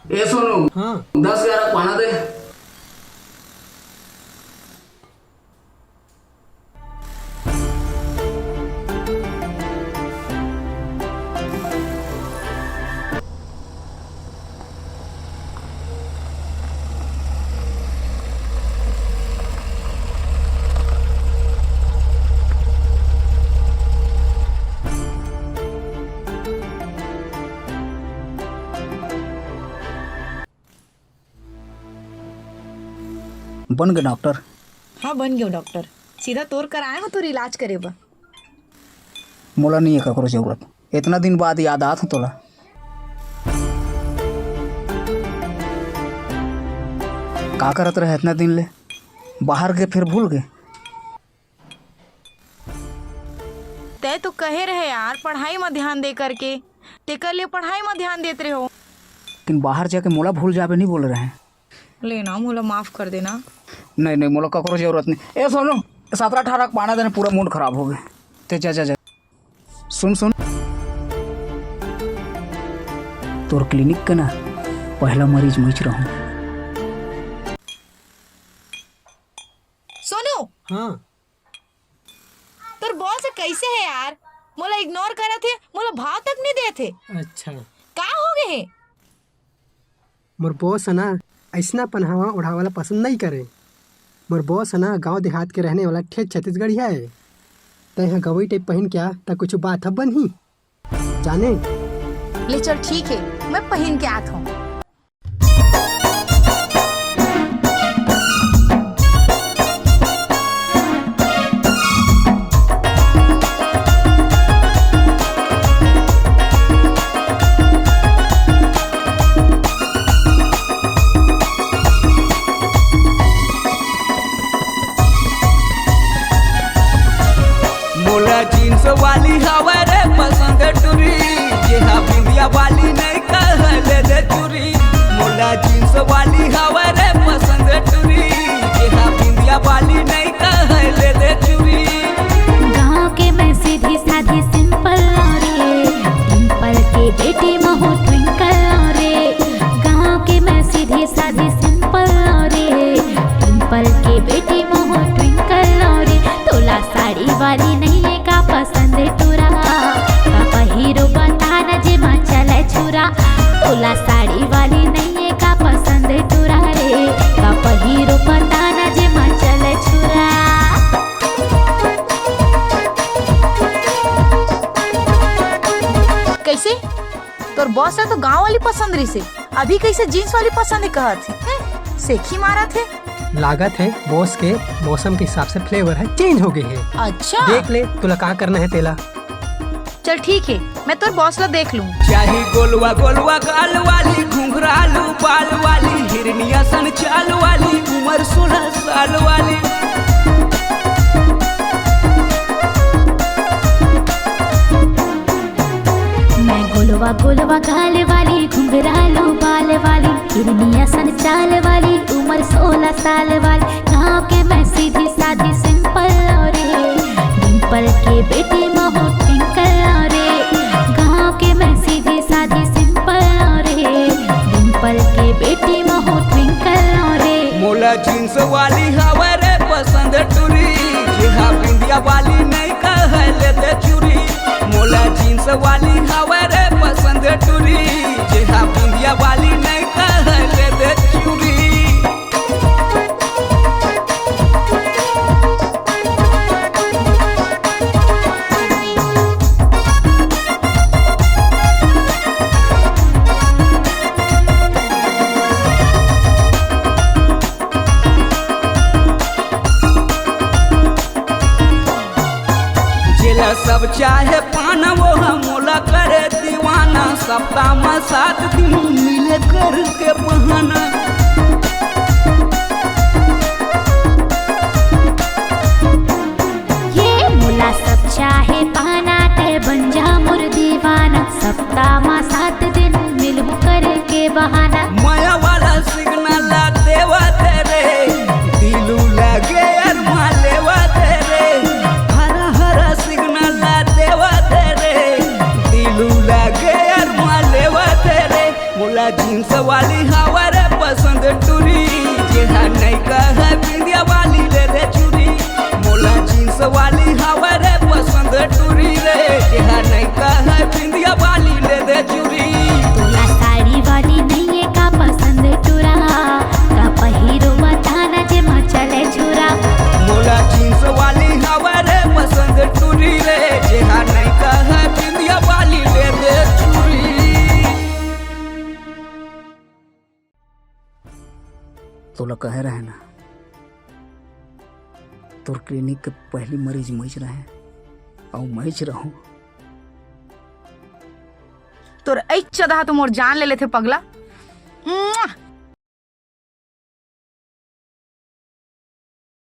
ए सोनू, हाँ 10-11 पाना दे। बन गए डॉक्टर। हाँ बन गयो डॉक्टर, सीधा तोड़ कर आए हो तो इलाज करे बा। मोला नहीं है ककरो जरूरत, इतना दिन बाद याद आत हो तोला। का करत रहे इतना दिन ले, बाहर के फिर भूल गए। तय तो कहे रहे यार पढ़ाई में ध्यान दे करके, तेकर लिए पढ़ाई में ध्यान देते रहे हो। लेकिन बाहर जाके मोला भूल जाबे नहीं बोल रहे हैं। लेना मोला माफ कर देना। नहीं नहीं, मोला ककरो जरूरत नहीं। ए सोनू, 17-18 पाना देने पूरा मूड खराब हो गए। ते जा जा जा। सुन सुन, तोर क्लिनिक का ना पहला मरीज मैं रहूं। सोनू, हाँ तोर बॉस कैसे है यार, मोला इग्नोर करे थे, मोला भाव तक नहीं दे थे। अच्छा, का हो गए है? मोर बॉस है ना ऐसना पहनावा ओढ़ावाला पसंद नहीं करे। मोर बॉस है ना गांव देहात के रहने वाला ठेठ छत्तीसगढ़िया है। तय यहाँ गवई टाइप पहन के आ ता कुछ बात अब बन ही जाने। ले चल ठीक है, मैं पहन के आता हूँ। मोला जींस वाली हवा रे पसंद टूरी, जेहा बिंदिया वाली नहीं कहले दे चूरी। मोला जींस वाली हवा रे पसंद टूरी, जेहा बिंदिया वाली नहीं कहले दे चूरी। गाँव के मैं सीधी साधी सिंपल रे, सिंपल के बेटी महू ट्विंकल रे। गाँव के मैं सीधी साधी सिंपल रे, सिंपल के बेटी महू ट्विंकल रे। तोला साड़ी वाली नहीं है का पसंद टूरा, पापा हीरो बता न जे माँ चले छुरा। तोला साड़ी वाली नहीं है का पसंद टूरा रे, पापा हीरो बता न जे माँ चले छुरा। कैसे तोर बॉस है तो गांव वाली पसंद रही से, अभी कैसे जीन्स वाली पसंद कहा थे? सेखी मारा थे। लागत है बॉस के मौसम के हिसाब से फ्लेवर है चेंज हो गए है। अच्छा देख ले तुला का करना है तेला। चल ठीक है, मैं तोर बॉस ला देख लूँ। चाही गोलवा गोलवा गाल वाली, घुंघरालू बाल वाली, हिरनिया सन चाल वाली, उम्र 16 साल वाली। मैं गोलवा गोलवा गाल वाली, घुंघरालू बाल वाली, हिरनिया सन चाल वाली, उम्र 16 साल वाली। गाँव के मैं सीधी साधी सिंपल रे, डिम्पल के बेटी महू ट्विंकल रे। गाँव के मैं सीधी साधी सिंपल रे, डिम्पल के बेटी महू ट्विंकल रे। मोला जींस वाली हवा रे पसंद टूरी, जेहा बिंदिया वाली नहीं कहले दे चूरी। मोला जींस वाली हवा रे पसंद टूरी, जेहा बिंदिया वाली नहीं कहले दे चूरी। जेला सब चाहे पाना वो मोला करे दीवाना, सप्ताह में 7 दिन मिले कर के बहाना। ये मुला सब चाहे पाना, ते बन जा मुर दीवाना। सप्ताह में 7 दिन मिलू करके बहाना। माया वाला सिग्नल देवा तेरे, दिलू लगे अरमा लेवा तेरे। हरा हरा सिग्नल देवा तेरे, दिलू लगे अरमा लेवा तेरे। मोला जींस वाली हवा रे पसंद टूरी जेहा नहीं कह बिंदिया वाली ले दे चूरी मोला जींस वाली हवा रे पसंद टूरी रे जेहा नहीं कह बिंदिया वाली ले दे चूरी तोला साड़ी वाली नहीं है का पसंद टूरा का पहिरो बताना जे मचले छुरा मोला जींस वाली हवा रे पसंद टूरी रे जेहा नहीं कह बिंदिया वाली ले दे चूरी। तो लोग कह रहे ना तोर क्लिनिक के पहली मरीज मैच रहे और मैच रहूं तोर ऐ चदा तो मोर जान ले लेथे पगला।